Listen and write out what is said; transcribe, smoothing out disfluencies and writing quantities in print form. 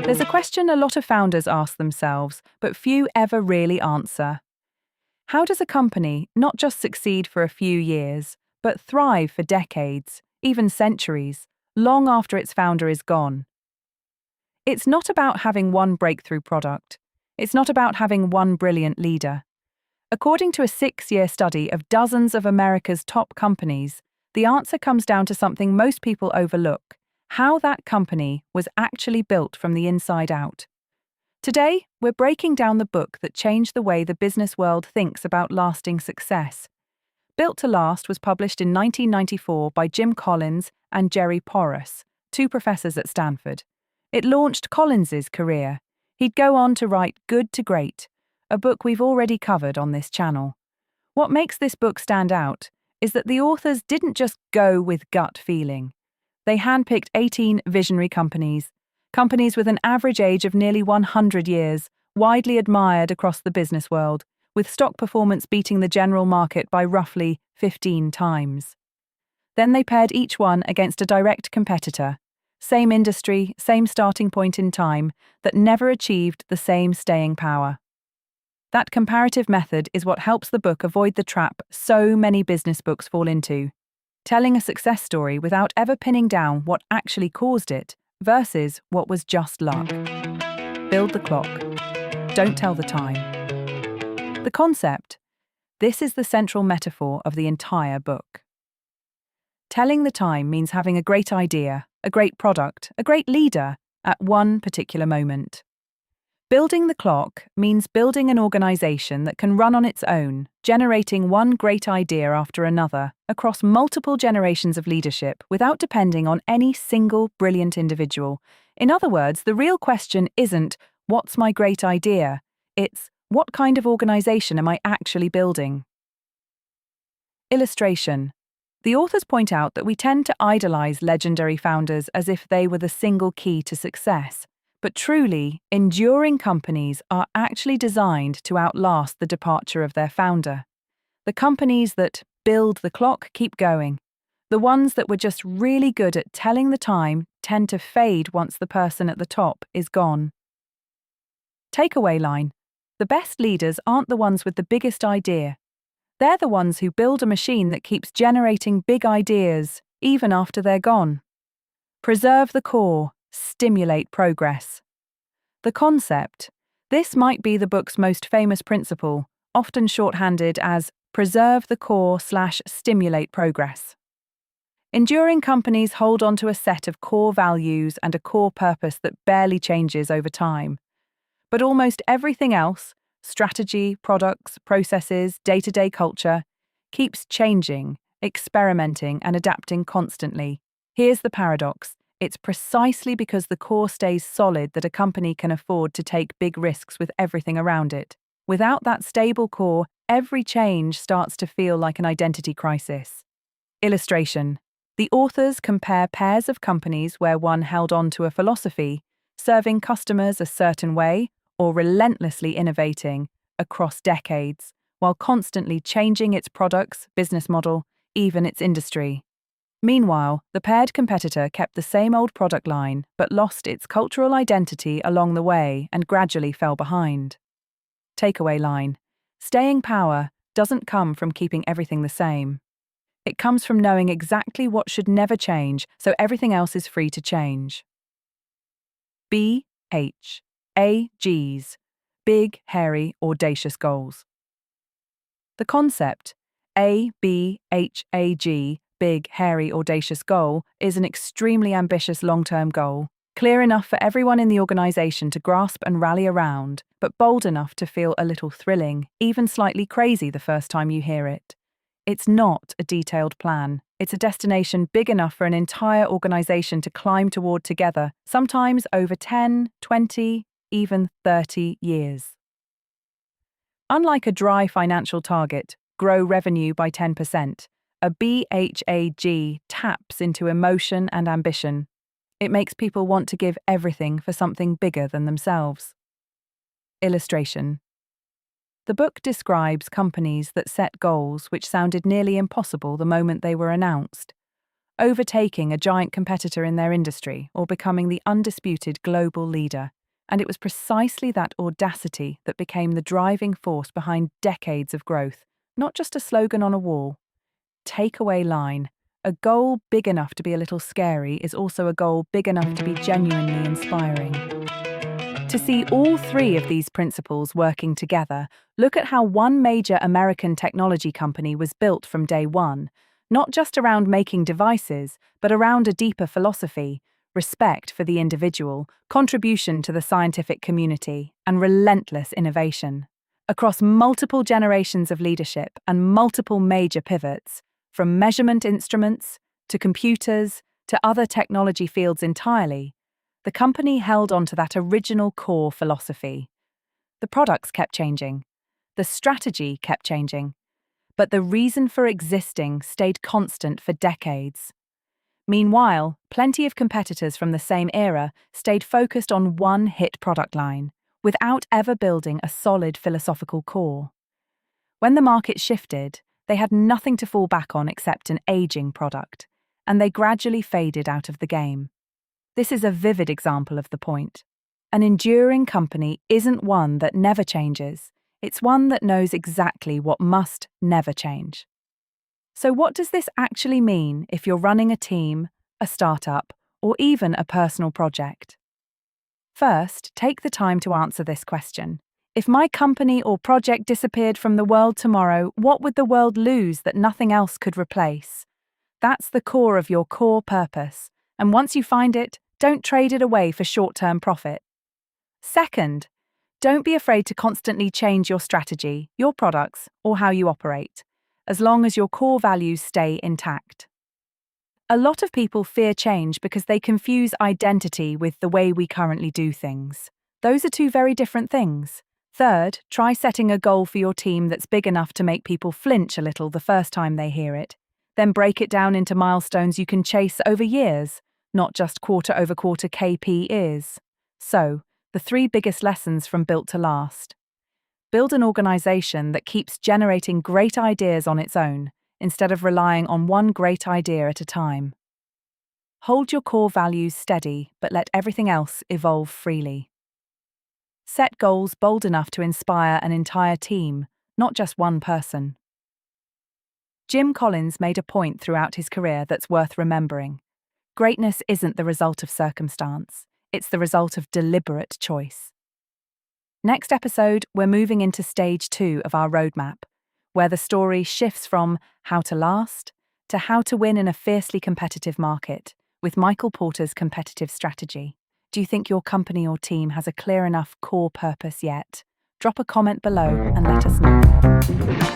There's a question a lot of founders ask themselves, but few ever really answer. How does a company not just succeed for a few years, but thrive for decades, even centuries, long after its founder is gone? It's not about having one breakthrough product. It's not about having one brilliant leader. According to a 6-year study of dozens of America's top companies, the answer comes down to something most people overlook: how that company was actually built from the inside out. Today, we're breaking down the book that changed the way the business world thinks about lasting success. Built to Last was published in 1994 by Jim Collins and Jerry Porras, 2 professors at Stanford. It launched Collins's career. He'd go on to write Good to Great, a book we've already covered on this channel. What makes this book stand out is that the authors didn't just go with gut feeling. They handpicked 18 visionary companies with an average age of nearly 100 years, widely admired across the business world, with stock performance beating the general market by roughly 15 times. Then they paired each one against a direct competitor, same industry, same starting point in time, that never achieved the same staying power. That comparative method is what helps the book avoid the trap so many business books fall into: telling a success story without ever pinning down what actually caused it versus what was just luck. Build the clock. Don't tell the time. The concept: this is the central metaphor of the entire book. Telling the time means having a great idea, a great product, a great leader at one particular moment. Building the clock means building an organization that can run on its own, generating one great idea after another across multiple generations of leadership without depending on any single brilliant individual. In other words, the real question isn't, what's my great idea? It's, what kind of organization am I actually building? Illustration. The authors point out that we tend to idolize legendary founders as if they were the single key to success. But truly, enduring companies are actually designed to outlast the departure of their founder. The companies that build the clock keep going. The ones that were just really good at telling the time tend to fade once the person at the top is gone. Takeaway line: the best leaders aren't the ones with the biggest idea. They're the ones who build a machine that keeps generating big ideas, even after they're gone. Preserve the core. Stimulate progress. The concept: this might be the book's most famous principle, often shorthanded as preserve the core/stimulate progress. Enduring companies hold on to a set of core values and a core purpose that barely changes over time. But almost everything else, strategy, products, processes, day-to-day culture, keeps changing, experimenting, and adapting constantly. Here's the paradox: it's precisely because the core stays solid that a company can afford to take big risks with everything around it. Without that stable core, every change starts to feel like an identity crisis. Illustration. The authors compare pairs of companies where one held on to a philosophy, serving customers a certain way, or relentlessly innovating across decades, while constantly changing its products, business model, even its industry. Meanwhile, the paired competitor kept the same old product line but lost its cultural identity along the way and gradually fell behind. Takeaway line: staying power doesn't come from keeping everything the same. It comes from knowing exactly what should never change, so everything else is free to change. BHAGs: big, hairy, audacious goals. The concept: BHAG, big, hairy, audacious goal, is an extremely ambitious long-term goal, clear enough for everyone in the organization to grasp and rally around, but bold enough to feel a little thrilling, even slightly crazy the first time you hear it. It's not a detailed plan. It's a destination big enough for an entire organization to climb toward together, sometimes over 10, 20, even 30 years. Unlike a dry financial target, grow revenue by 10%, a BHAG taps into emotion and ambition. It makes people want to give everything for something bigger than themselves. Illustration. The book describes companies that set goals which sounded nearly impossible the moment they were announced, overtaking a giant competitor in their industry or becoming the undisputed global leader. And it was precisely that audacity that became the driving force behind decades of growth, not just a slogan on a wall. Takeaway line: a goal big enough to be a little scary is also a goal big enough to be genuinely inspiring. To see all three of these principles working together, look at how one major American technology company was built from day one, not just around making devices, but around a deeper philosophy: respect for the individual, contribution to the scientific community, and relentless innovation. Across multiple generations of leadership and multiple major pivots, from measurement instruments to computers to other technology fields entirely, the company held on to that original core philosophy. The products kept changing, the strategy kept changing, but the reason for existing stayed constant for decades. Meanwhile, plenty of competitors from the same era stayed focused on one hit product line, without ever building a solid philosophical core. When the market shifted, they had nothing to fall back on except an aging product, and they gradually faded out of the game. This is a vivid example of the point. An enduring company isn't one that never changes, it's one that knows exactly what must never change. So what does this actually mean if you're running a team, a startup, or even a personal project? First, take the time to answer this question. If my company or project disappeared from the world tomorrow, what would the world lose that nothing else could replace? That's the core of your core purpose, and once you find it, don't trade it away for short-term profit. Second, don't be afraid to constantly change your strategy, your products, or how you operate, as long as your core values stay intact. A lot of people fear change because they confuse identity with the way we currently do things. Those are two very different things. Third, try setting a goal for your team that's big enough to make people flinch a little the first time they hear it. Then break it down into milestones you can chase over years, not just quarter-over-quarter KPIs. So, the three biggest lessons from Built to Last. Build an organization that keeps generating great ideas on its own, instead of relying on one great idea at a time. Hold your core values steady, but let everything else evolve freely. Set goals bold enough to inspire an entire team, not just one person. Jim Collins made a point throughout his career that's worth remembering. Greatness isn't the result of circumstance, it's the result of deliberate choice. Next episode, we're moving into stage 2 of our roadmap, where the story shifts from how to last to how to win in a fiercely competitive market, with Michael Porter's competitive strategy. Do you think your company or team has a clear enough core purpose yet? Drop a comment below and let us know.